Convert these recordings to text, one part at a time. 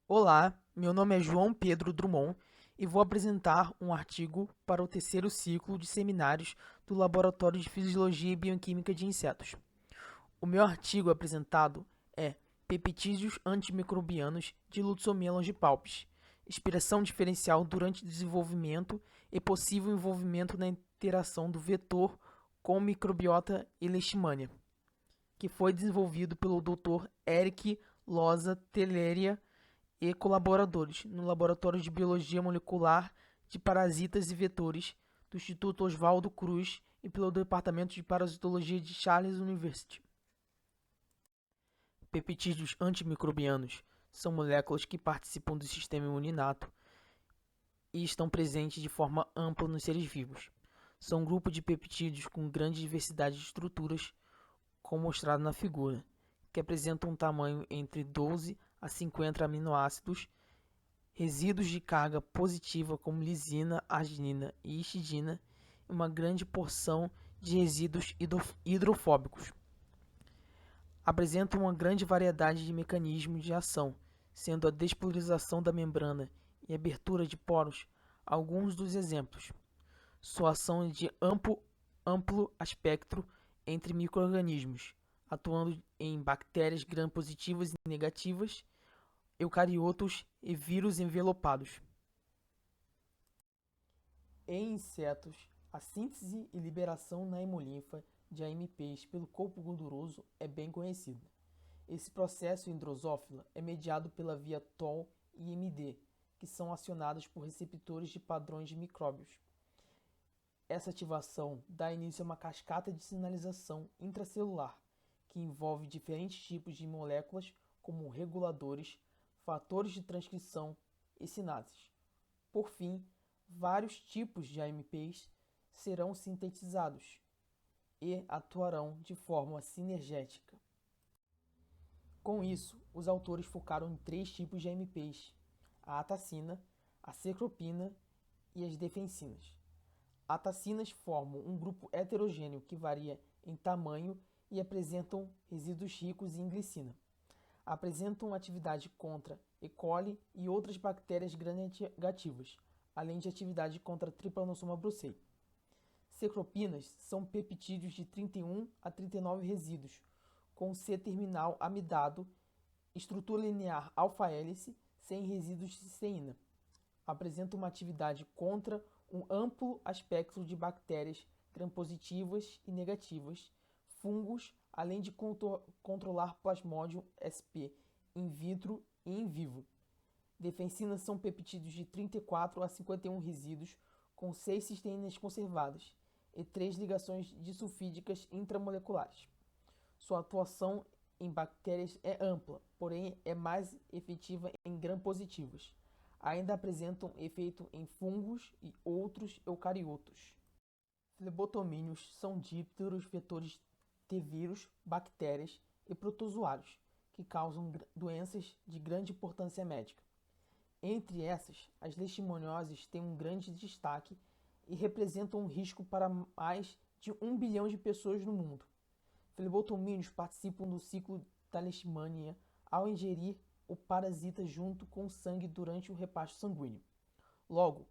Olá, meu nome é João Pedro Drummond e vou apresentar um artigo para o terceiro ciclo de seminários do Laboratório de Fisiologia e Bioquímica de Insetos. O meu artigo apresentado é Peptídeos antimicrobianos de Lutzomia longipalpis, expressão diferencial durante o desenvolvimento e possível envolvimento na interação do vetor com microbiota e leishmania, que foi desenvolvido pelo Dr. Eric Loza Telleria e colaboradores no Laboratório de Biologia Molecular de Parasitas e Vetores do Instituto Oswaldo Cruz e pelo Departamento de Parasitologia de Charles University. Peptídeos antimicrobianos são moléculas que participam do sistema imuninato e estão presentes de forma ampla nos seres vivos. São um grupo de peptídeos com grande diversidade de estruturas, como mostrado na figura, que apresentam um tamanho entre 12 a 50 aminoácidos, resíduos de carga positiva como lisina, arginina e histidina e uma grande porção de resíduos hidrofóbicos. Apresentam uma grande variedade de mecanismos de ação, sendo a despolarização da membrana e abertura de poros alguns dos exemplos. Sua ação é de amplo espectro entre micro-organismos, atuando em bactérias gram-positivas e negativas, eucariotos e vírus envelopados. Em insetos, a síntese e liberação na hemolinfa de AMPs pelo corpo gorduroso é bem conhecida. Esse processo em drosófila é mediado pela via TOL e MD, que são acionados por receptores de padrões de micróbios. Essa ativação dá início a uma cascata de sinalização intracelular, que envolve diferentes tipos de moléculas como reguladores, fatores de transcrição e sinases. Por fim, vários tipos de AMPs serão sintetizados e atuarão de forma sinergética. Com isso, os autores focaram em 3 tipos de AMPs: a atacina, a cecropina e as defensinas. Atacinas formam um grupo heterogêneo que varia em tamanho e apresentam resíduos ricos em glicina. Apresentam atividade contra E. coli e outras bactérias gram-negativas, além de atividade contra Trypanosoma brucei. Cecropinas são peptídeos de 31 a 39 resíduos, com C-terminal amidado, estrutura linear alfa-hélice, sem resíduos de cisteína. Apresentam uma atividade contra um amplo espectro de bactérias gram-positivas e negativas, fungos, além de controlar Plasmodium sp in vitro e in vivo. Defensinas são peptídeos de 34 a 51 resíduos, com 6 cisteínas conservadas e 3 ligações disulfídicas intramoleculares. Sua atuação em bactérias é ampla, porém é mais efetiva em gram-positivas. Ainda apresentam efeito em fungos e outros eucariotos. Flebotomínios são dípteros vetores de vírus, bactérias e protozoários, que causam doenças de grande importância médica. Entre essas, as leishmanioses têm um grande destaque e representam um risco para mais de 1 bilhão de pessoas no mundo. Flebotomínios participam do ciclo da leishmania ao ingerir o parasita junto com o sangue durante o repasto sanguíneo. Logo,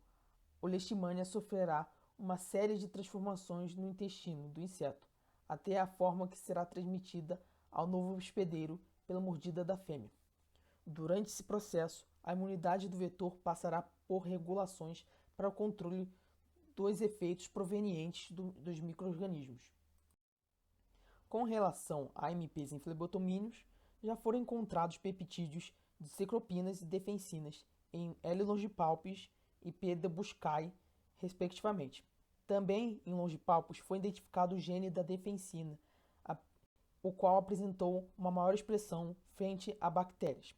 o leishmania sofrerá uma série de transformações no intestino do inseto, até a forma que será transmitida ao novo hospedeiro pela mordida da fêmea. Durante esse processo, a imunidade do vetor passará por regulações para o controle dos efeitos provenientes dos micro-organismos. Com relação a AMPs em flebotomínios, já foram encontrados peptídeos de cecropinas e defensinas em L. longipalpis e P. debuscae, respectivamente. Também em longipalpis foi identificado o gene da defensina, o qual apresentou uma maior expressão frente a bactérias.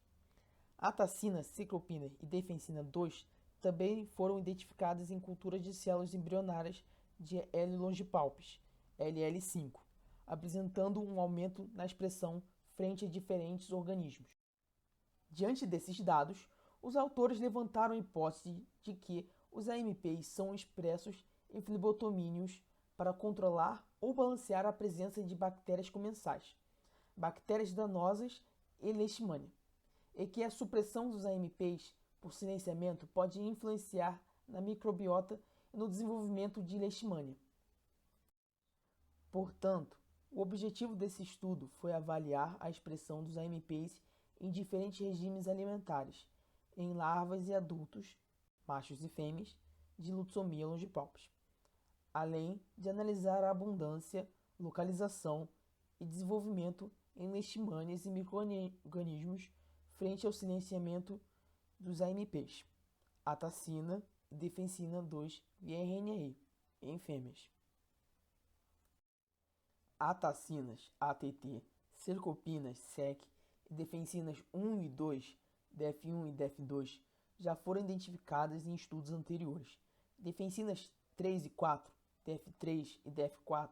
Atacina, cecropina e defensina 2 também foram identificadas em culturas de células embrionárias de L. longipalpis, LL5, apresentando um aumento na expressão frente a diferentes organismos. Diante desses dados, os autores levantaram a hipótese de que os AMPs são expressos em flebotomínios para controlar ou balancear a presença de bactérias comensais, bactérias danosas e leishmania. e que a supressão dos AMPs por silenciamento pode influenciar na microbiota e no desenvolvimento de leishmania. Portanto, o objetivo desse estudo foi avaliar a expressão dos AMPs em diferentes regimes alimentares, em larvas e adultos, machos e fêmeas, de Lutzomia longipalpis, além de analisar a abundância, localização e desenvolvimento em leishmanias e micro-organismos frente ao silenciamento dos AMPs, atacina e defensina 2 via RNA em fêmeas. Atacinas, ATT, cercopinas, SEC e defensinas 1 e 2, DEF1 e DEF2, já foram identificadas em estudos anteriores. Defensinas 3 e 4, DEF3 e DEF4,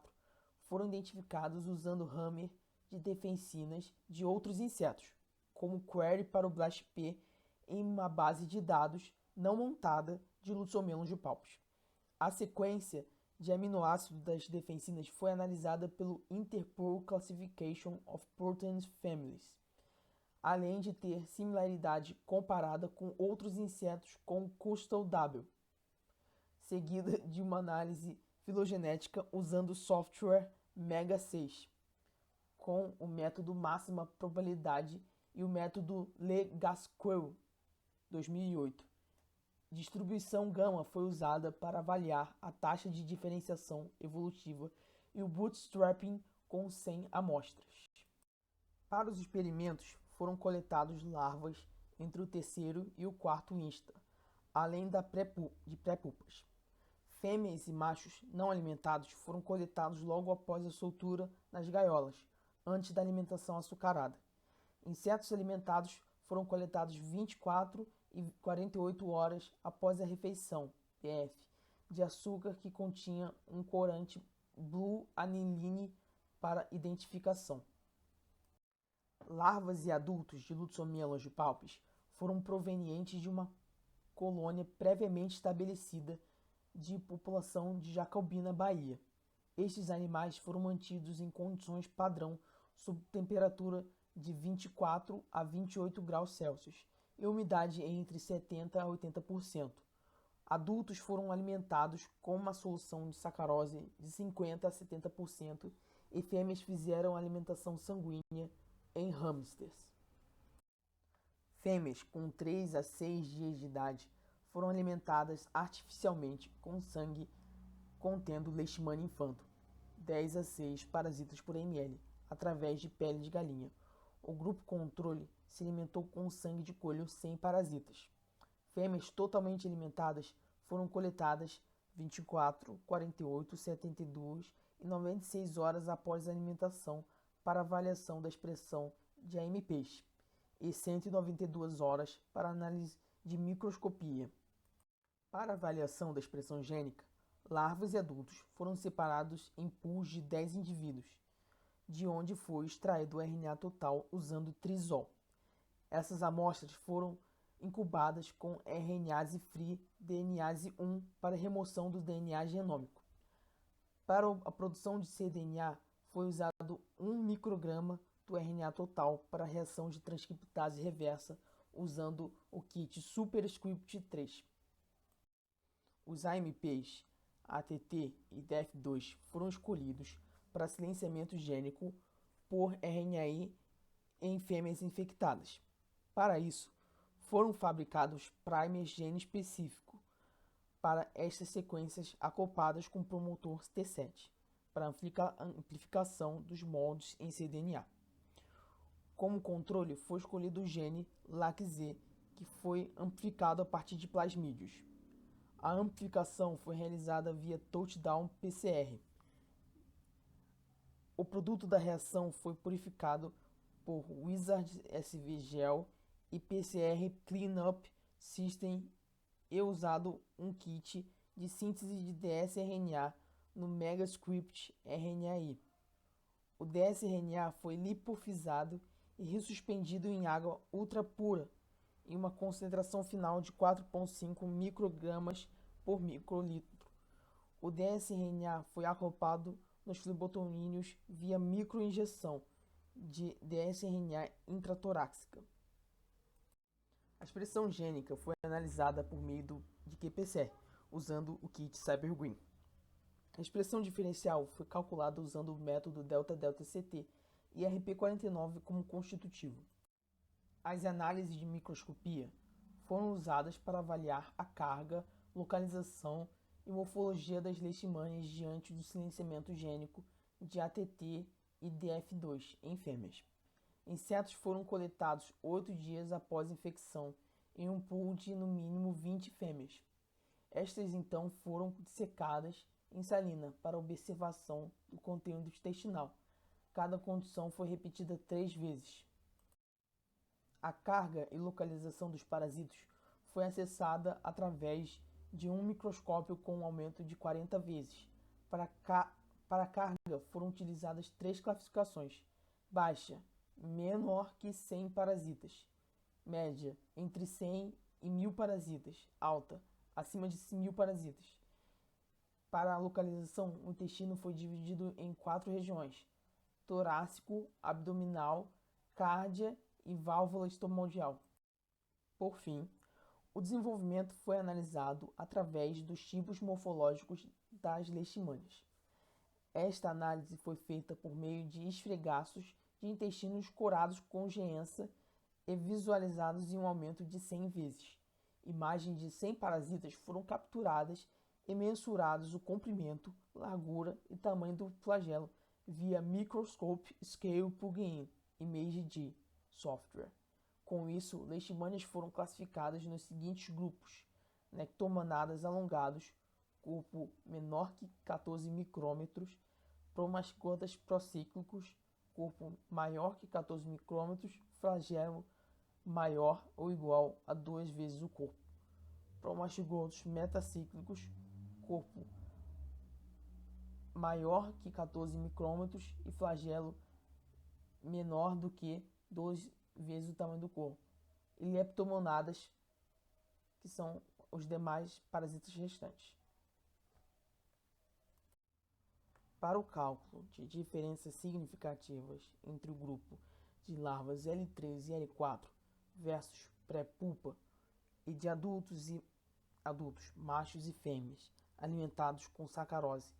foram identificados usando hammer de defensinas de outros insetos, como query para o BLAST-P em uma base de dados não montada de Lutzomia longipalpis. A sequência de aminoácidos das defensinas foi analisada pelo Interpol Classification of Protein Families, além de ter similaridade comparada com outros insetos com Custal-W, seguida de uma análise filogenética usando o software MEGA6, com o método máxima probabilidade e o método LeGasquel, 2008. Distribuição gama foi usada para avaliar a taxa de diferenciação evolutiva e o bootstrapping com 100 amostras. Para os experimentos, foram coletados larvas entre o terceiro e o quarto insta, além de pré-pupas. Fêmeas e machos não alimentados foram coletados logo após a soltura nas gaiolas, antes da alimentação açucarada. Insetos alimentados foram coletados 24 e 48 horas após a refeição, PF, de açúcar que continha um corante Blue aniline para identificação. Larvas e adultos de Lutzomia longipalpis foram provenientes de uma colônia previamente estabelecida de população de Jacobina, Bahia. Estes animais foram mantidos em condições padrão sob temperatura de 24 a 28 graus Celsius e umidade entre 70% a 80%. Adultos foram alimentados com uma solução de sacarose de 50% a 70% e fêmeas fizeram alimentação sanguínea em hamsters. Fêmeas com 3 a 6 dias de idade foram alimentadas artificialmente com sangue contendo leishmania infanto, 10 a 6 parasitas por ml, através de pele de galinha. O grupo controle se alimentou com sangue de coelho sem parasitas. Fêmeas totalmente alimentadas foram coletadas 24, 48, 72 e 96 horas após a alimentação para avaliação da expressão de AMPs e 192 horas para análise de microscopia. Para avaliação da expressão gênica, larvas e adultos foram separados em pools de 10 indivíduos, de onde foi extraído o RNA total usando trisol. Essas amostras foram incubadas com RNase-free DNase 1 para remoção do DNA genômico. Para a produção de cDNA, foi usado 1 micrograma do RNA total para a reação de transcriptase reversa usando o kit Superscript 3. Os AMPs, ATT e DEF2 foram escolhidos para silenciamento gênico por RNAi em fêmeas infectadas. Para isso, foram fabricados primers gene específico para estas sequências acopladas com promotor T7 para amplificação dos moldes em cDNA. Como controle, foi escolhido o gene LAC-Z, que foi amplificado a partir de plasmídios. A amplificação foi realizada via touchdown PCR. O produto da reação foi purificado por Wizard SV Gel e PCR Cleanup System e usado um kit de síntese de dsRNA no Megascript RNAi. O dsRNA foi lipofisado e ressuspendido em água ultra pura em uma concentração final de 4,5 microgramas por microlitro. O dsRNA foi acoplado nos flebotomínios via microinjeção de dsRNA intratorácica. expressão gênica foi analisada por meio de qPCR, usando o kit CyberGreen. A expressão diferencial foi calculada usando o método delta-delta-CT e RP49 como constitutivo. As análises de microscopia foram usadas para avaliar a carga, localização e morfologia das leishmanias diante do silenciamento gênico de ATT e DF2 em fêmeas. Insetos foram coletados 8 dias após a infecção em um pool de no mínimo 20 fêmeas. Estas então foram dissecadas em salina para observação do conteúdo intestinal. Cada condição foi repetida 3 vezes. A carga e localização dos parasitos foi acessada através de um microscópio com um aumento de 40 vezes. Para a carga foram utilizadas 3 classificações: baixa, menor que 100 parasitas; média, entre 100 e 1000 parasitas; alta, acima de 1000 parasitas. Para a localização, o intestino foi dividido em 4 regiões: torácico, abdominal, cárdia e válvula estomacal. Por fim, o desenvolvimento foi analisado através dos tipos morfológicos das leishmanias. Esta análise foi feita por meio de esfregaços de intestinos curados com geança e visualizados em um aumento de 100 vezes. Imagens de 100 parasitas foram capturadas e mensurados o comprimento, largura e tamanho do flagelo via Microscope Scale Plug-in Image software. Com isso, leishmanias foram classificadas nos seguintes grupos: nectomanadas alongados, corpo menor que 14 micrômetros; promastigotas procíclicos, corpo maior que 14 micrômetros, flagelo maior ou igual a 2 vezes o corpo; promastigotos metacíclicos, corpo maior que 14 micrômetros e flagelo menor do que 2 vezes o tamanho do corpo; e leptomonadas, que são os demais parasitas restantes. Para o cálculo de diferenças significativas entre o grupo de larvas L3 e L4 versus pré-pupa e de adultos machos e fêmeas, alimentados com sacarose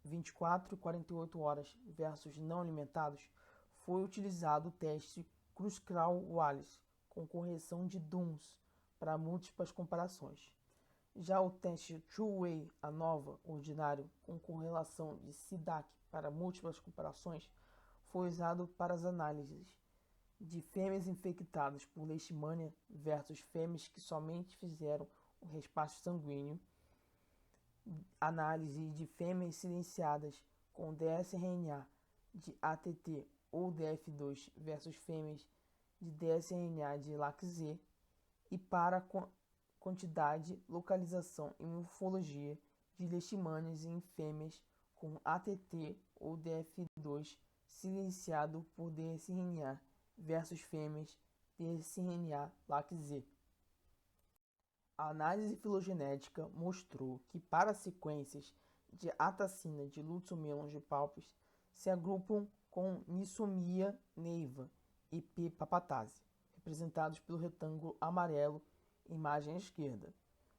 24 e 48 horas versus não alimentados, foi utilizado o teste Kruskal-Wallis com correção de Duns para múltiplas comparações. Já o teste Two-Way ANOVA ordinário com correlação de SIDAC para múltiplas comparações foi usado para as análises de fêmeas infectadas por leishmania versus fêmeas que somente fizeram o raspacho sanguíneo, análise de fêmeas silenciadas com dsRNA de ATT ou DF2 versus fêmeas de dsRNA de LAC-Z, e para quantidade, localização e morfologia de leishmanias em fêmeas com ATT ou DF2 silenciado por dsRNA versus fêmeas dsRNA LAC-Z. A análise filogenética mostrou que para sequências de atacina de Lutzomelongepalpis se agrupam com Nisomia neiva e P. papatase, representados pelo retângulo amarelo, imagem à esquerda.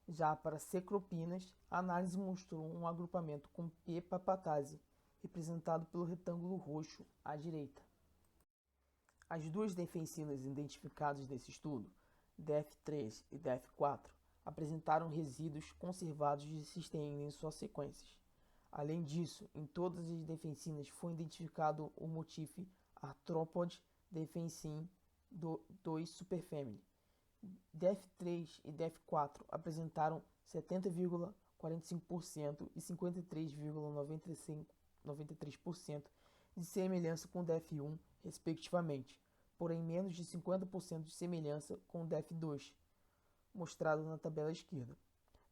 Já para cecropinas, a análise mostrou um agrupamento com P. papatase, representado pelo retângulo roxo à direita. As duas defensinas identificadas nesse estudo, DF3 e DF4, apresentaram resíduos conservados de cisteína em suas sequências. Além disso, em todas as defensinas foi identificado o motif Arthropod defensin 2 superfamily. DF3 e DF4 apresentaram 70,45% e 53,93% de semelhança com DF1, respectivamente, porém menos de 50% de semelhança com DF2, mostrado na tabela esquerda.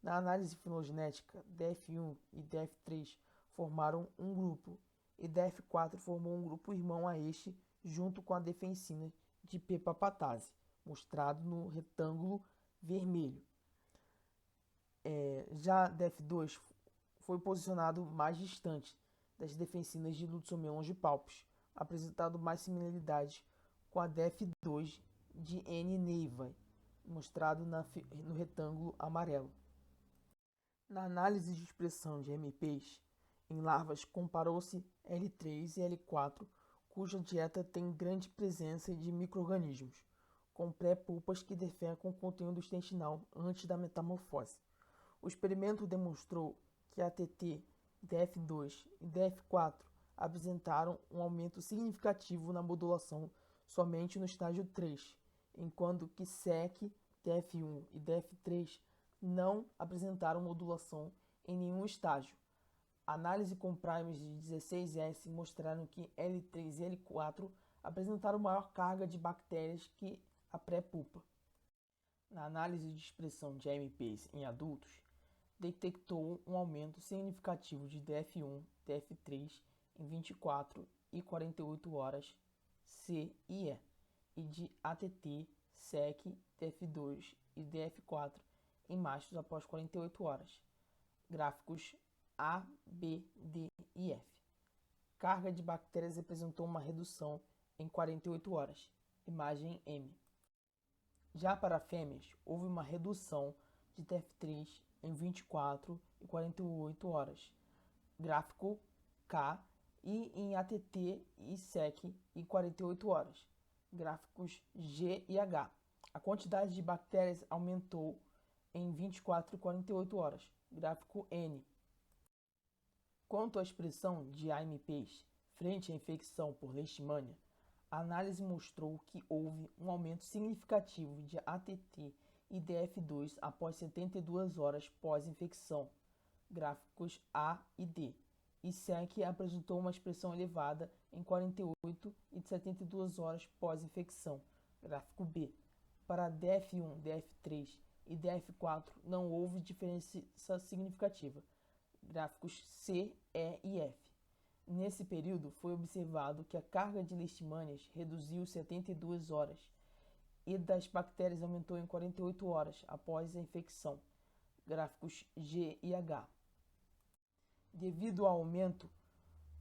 Na análise filogenética, DF1 e DF3 formaram um grupo, e DF4 formou um grupo irmão a este, junto com a defensina de P. papatase, mostrado no retângulo vermelho. Já DF2 foi posicionado mais distante das defensinas de Lutzomelongepalpis, apresentando mais similaridades com a DF2 de N. neivae, mostrado no retângulo amarelo. Na análise de expressão de MPs em larvas, comparou-se L3 e L4, cuja dieta tem grande presença de micro-organismos, com pré-pulpas que defecam o conteúdo intestinal antes da metamorfose. O experimento demonstrou que ATT, DF2 e DF4 apresentaram um aumento significativo na modulação somente no estágio 3, enquanto que SEC, DF1 e DF3 não apresentaram modulação em nenhum estágio. A análise com primers de 16S mostraram que L3 e L4 apresentaram maior carga de bactérias que a pré-pulpa. Na análise de expressão de AMPs em adultos, detectou um aumento significativo de DF1, DF3 em 24 e 48 horas C e E, e de ATT, SEC, DF2 e DF4 em machos após 48 horas. Gráficos A, B, D e F. Carga de bactérias apresentou uma redução em 48 horas. Imagem M. Já para fêmeas, houve uma redução de DF3 em 24 e 48 horas. Gráfico K, e em ATT e SEC em 48 horas. Gráficos G e H. A quantidade de bactérias aumentou em 24 e 48 horas. Gráfico N. Quanto à expressão de AMPs frente à infecção por leishmania, a análise mostrou que houve um aumento significativo de ATT e DF2 após 72 horas pós-infecção, gráficos A e D, e SEC apresentou uma expressão elevada em 48 e 72 horas pós-infecção, gráfico B. Para DF1, DF3 e DF4 não houve diferença significativa, gráficos C, E e F. Nesse período, foi observado que a carga de leishmanias reduziu 72 horas e das bactérias aumentou em 48 horas após a infecção, gráficos G e H. Devido ao aumento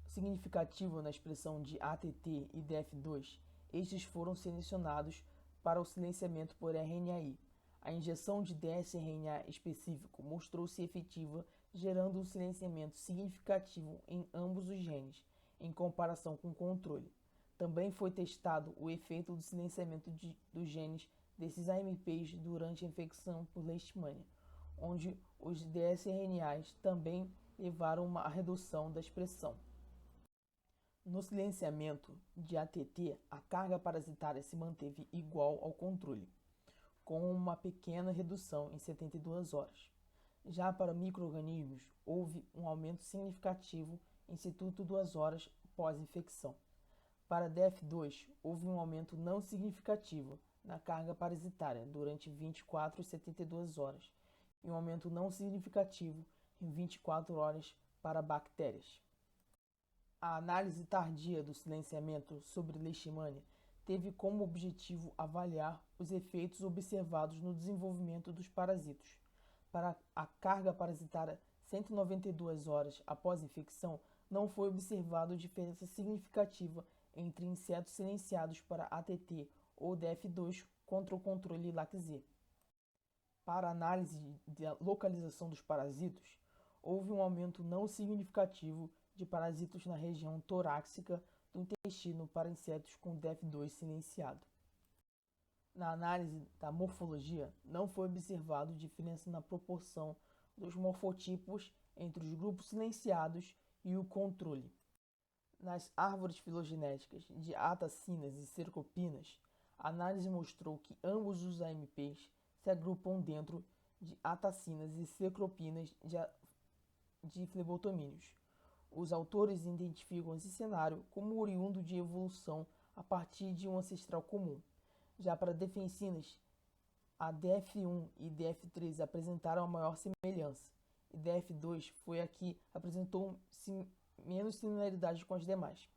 significativo na expressão de ATT e DF2, estes foram selecionados para o silenciamento por RNAi. A injeção de dsRNA específico mostrou-se efetiva, gerando um silenciamento significativo em ambos os genes, em comparação com o controle. Também foi testado o efeito do silenciamento dos genes desses AMPs durante a infecção por leishmania, onde os dsRNAs também levaram a uma redução da expressão. No silenciamento de ATT, a carga parasitária se manteve igual ao controle, com uma pequena redução em 72 horas. Já para micro-organismos, houve um aumento significativo em 72 horas pós-infecção. Para DF2, houve um aumento não significativo na carga parasitária durante 24 e 72 horas, e um aumento não significativo em 24 horas para bactérias. A análise tardia do silenciamento sobre leishmania teve como objetivo avaliar os efeitos observados no desenvolvimento dos parasitos. Para a carga parasitária 192 horas após a infecção, não foi observado diferença significativa entre insetos silenciados para ATT ou DF2 contra o controle LAC-Z. Para a análise da localização dos parasitos, houve um aumento não significativo de parasitos na região torácica do intestino para insetos com DF2 silenciado. Na análise da morfologia, não foi observado diferença na proporção dos morfotipos entre os grupos silenciados e o controle. Nas árvores filogenéticas de atacinas e cercopinas, a análise mostrou que ambos os AMPs se agrupam dentro de atacinas e cercopinas de flebotomíneos. Os autores identificam esse cenário como oriundo de evolução a partir de um ancestral comum. Já para defensinas, a DF1 e DF3 apresentaram a maior semelhança, e DF2 foi a que apresentou menos similaridade com as demais.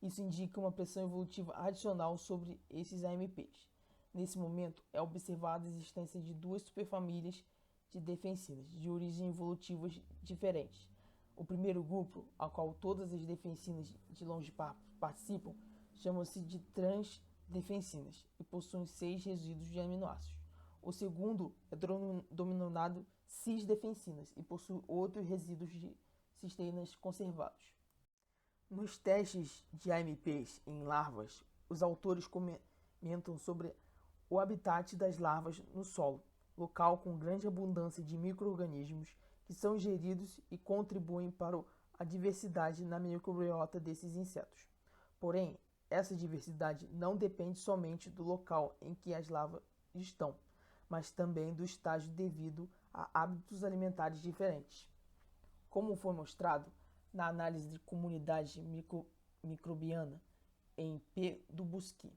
Isso indica uma pressão evolutiva adicional sobre esses AMPs. Nesse momento, é observada a existência de duas superfamílias de defensinas, de origem evolutivas diferentes. O primeiro grupo, ao qual todas as defensinas de longe participam, chama-se de transdefensinas e possuem 6 resíduos de aminoácidos. O segundo é denominado cis-defensinas e possui outros resíduos de cisteínas conservados. Nos testes de AMPs em larvas, os autores comentam sobre o habitat das larvas no solo, local com grande abundância de micro-organismos que são ingeridos e contribuem para a diversidade na microbiota desses insetos. Porém, essa diversidade não depende somente do local em que as larvas estão, mas também do estágio devido a hábitos alimentares diferentes. Como foi mostrado na análise de comunidade microbiana em P. Dubosky.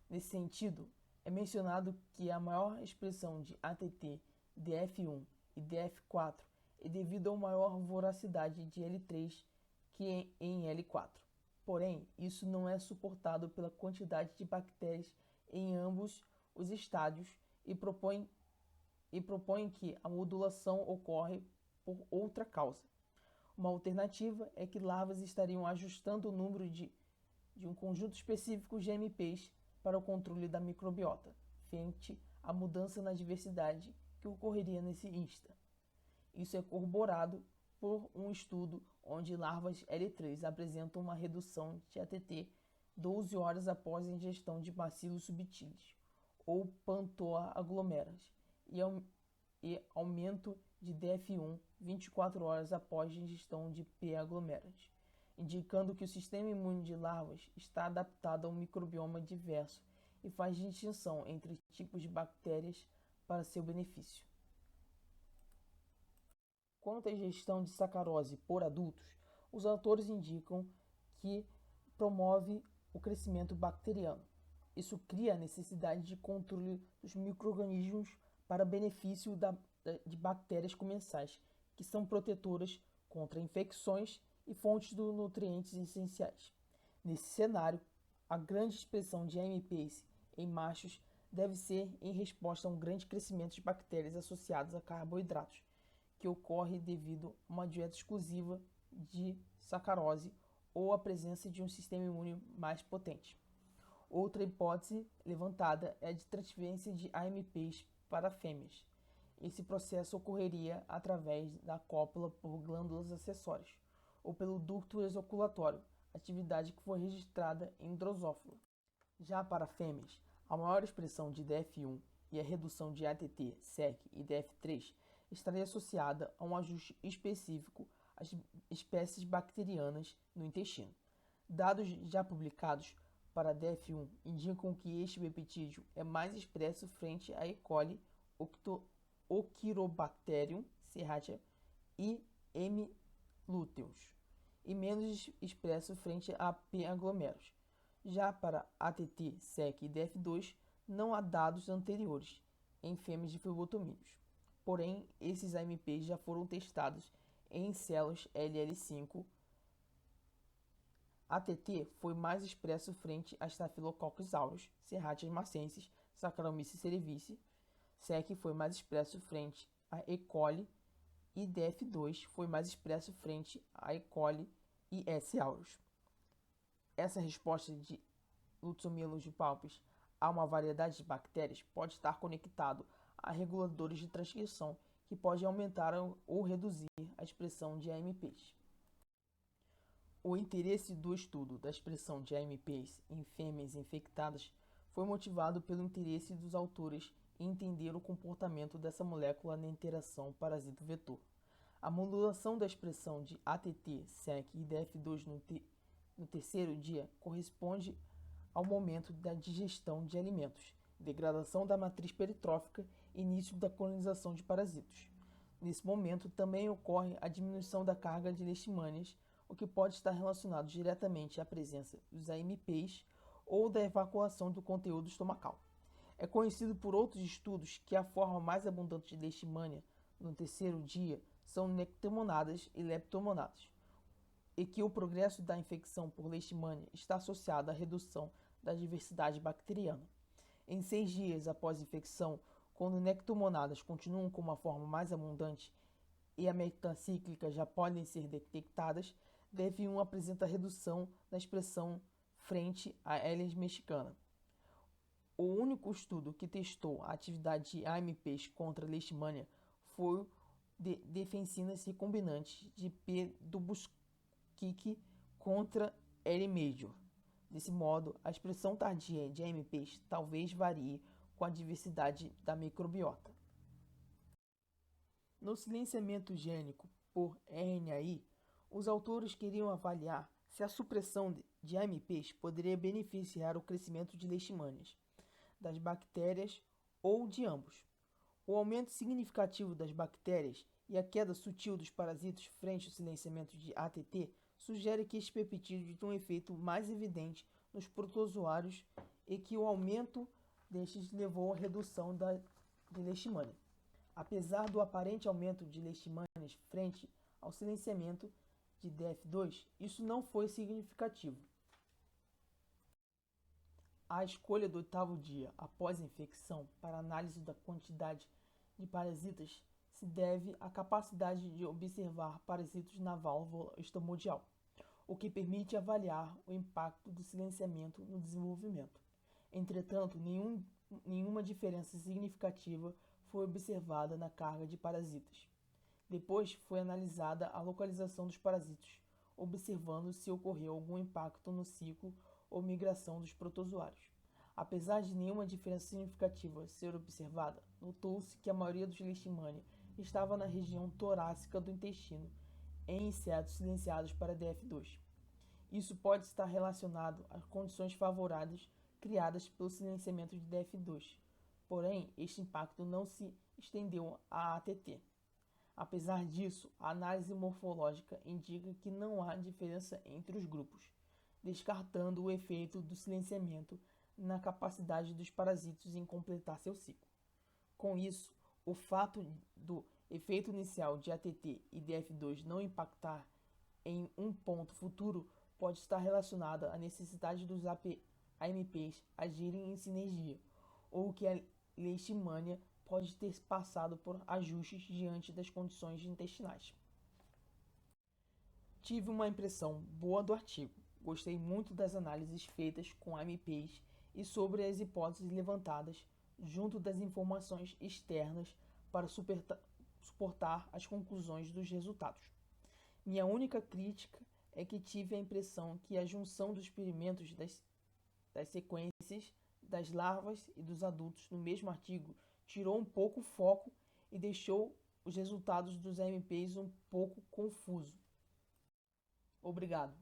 Nesse sentido, é mencionado que a maior expressão de ATT, DF1 e DF4 é devido a uma maior voracidade de L3 que em L4. Porém, isso não é suportado pela quantidade de bactérias em ambos os estádios e propõe que a modulação ocorre por outra causa. Uma alternativa é que larvas estariam ajustando o número de um conjunto específico de AMPs para o controle da microbiota, frente à mudança na diversidade que ocorreria nesse insta. Isso é corroborado por um estudo onde larvas L3 apresentam uma redução de ATT 12 horas após a ingestão de bacilos subtilis, ou Pantoa aglomerans, e aumento de DF1 24 horas após a ingestão de P. aglomerans, indicando que o sistema imune de larvas está adaptado a um microbioma diverso e faz distinção entre tipos de bactérias para seu benefício. Quanto à ingestão de sacarose por adultos, os autores indicam que promove o crescimento bacteriano. Isso cria a necessidade de controle dos micro-organismos para benefício de bactérias comensais, que são protetoras contra infecções e fontes de nutrientes essenciais. Nesse cenário, a grande expressão de AMPs em machos deve ser em resposta a um grande crescimento de bactérias associadas a carboidratos, que ocorre devido a uma dieta exclusiva de sacarose ou a presença de um sistema imune mais potente. Outra hipótese levantada é a de transferência de AMPs para fêmeas. Esse processo ocorreria através da cópula por glândulas acessórias ou pelo ducto exoculatório, atividade que foi registrada em Drosophila. Já para fêmeas, a maior expressão de DF1 e a redução de ATT, SEC e DF3 estaria associada a um ajuste específico às espécies bacterianas no intestino. Dados já publicados para DF1 indicam que este peptídeo é mais expresso frente a E. coli, Ochirobacterium serratia e M. luteus, e menos expresso frente a P. aglomerus. Já para ATT, SEC e DF2, não há dados anteriores em fêmeas de flebotomídeos. Porém, esses AMPs já foram testados em células LL5. ATT foi mais expresso frente a Staphylococcus aureus, Serratia marcensis, Saccharomyces cerevisiae. SEC foi mais expresso frente a E. coli e DF2 foi mais expresso frente a E. coli e S. aureus. Essa resposta de Luxomylos palpis a uma variedade de bactérias pode estar conectado a reguladores de transcrição que podem aumentar ou reduzir a expressão de AMPs. O interesse do estudo da expressão de AMPs em fêmeas infectadas foi motivado pelo interesse dos autores em entender o comportamento dessa molécula na interação parasito-vetor. A modulação da expressão de ATT, SEC e DF2 no terceiro dia corresponde ao momento da digestão de alimentos, degradação da matriz peritrófica e início da colonização de parasitos. Nesse momento também ocorre a diminuição da carga de leishmanias, o que pode estar relacionado diretamente à presença dos AMPs ou da evacuação do conteúdo estomacal. É conhecido por outros estudos que a forma mais abundante de leishmania no terceiro dia são nectomonadas e leptomonadas, e que o progresso da infecção por leishmania está associado à redução da diversidade bacteriana. Em 6 dias após a infecção, quando nectomonadas continuam com uma forma mais abundante e a metacíclica já podem ser detectadas, DF1 apresenta redução na expressão frente à Aedes mexicana. O único estudo que testou a atividade de AMPs contra a leishmania foi o de defensinas recombinantes de P. dubusquic contra L. major. Desse modo, a expressão tardia de AMPs talvez varie com a diversidade da microbiota. No silenciamento gênico por RNAi, os autores queriam avaliar se a supressão de AMPs poderia beneficiar o crescimento de leishmanias das bactérias ou de ambos. O aumento significativo das bactérias e a queda sutil dos parasitos frente ao silenciamento de ATT sugere que estes peptídeos têm um efeito mais evidente nos protozoários e que o aumento destes levou à redução de leishmania. Apesar do aparente aumento de leishmanias frente ao silenciamento de DF2, isso não foi significativo. A escolha do 8º dia após a infecção para análise da quantidade de parasitas se deve à capacidade de observar parasitos na válvula estomodial, o que permite avaliar o impacto do silenciamento no desenvolvimento. Entretanto, nenhuma diferença significativa foi observada na carga de parasitas. Depois foi analisada a localização dos parasitos, observando se ocorreu algum impacto no ciclo ou migração dos protozoários. Apesar de nenhuma diferença significativa ser observada, notou-se que a maioria dos leishmania estava na região torácica do intestino, em insetos silenciados para DF2. Isso pode estar relacionado às condições favoráveis criadas pelo silenciamento de DF2. Porém, este impacto não se estendeu à ATT. Apesar disso, a análise morfológica indica que não há diferença entre os grupos, descartando o efeito do silenciamento na capacidade dos parasitos em completar seu ciclo. Com isso, o fato do efeito inicial de ATT e DF2 não impactar em um ponto futuro pode estar relacionado à necessidade dos AMPs agirem em sinergia, ou que a leishmania pode ter passado por ajustes diante das condições intestinais. Tive uma impressão boa do artigo. Gostei muito das análises feitas com AMPs e sobre as hipóteses levantadas, junto das informações externas para suportar as conclusões dos resultados. Minha única crítica é que tive a impressão que a junção dos experimentos das sequências das larvas e dos adultos no mesmo artigo tirou um pouco o foco e deixou os resultados dos AMPs um pouco confuso. Obrigado.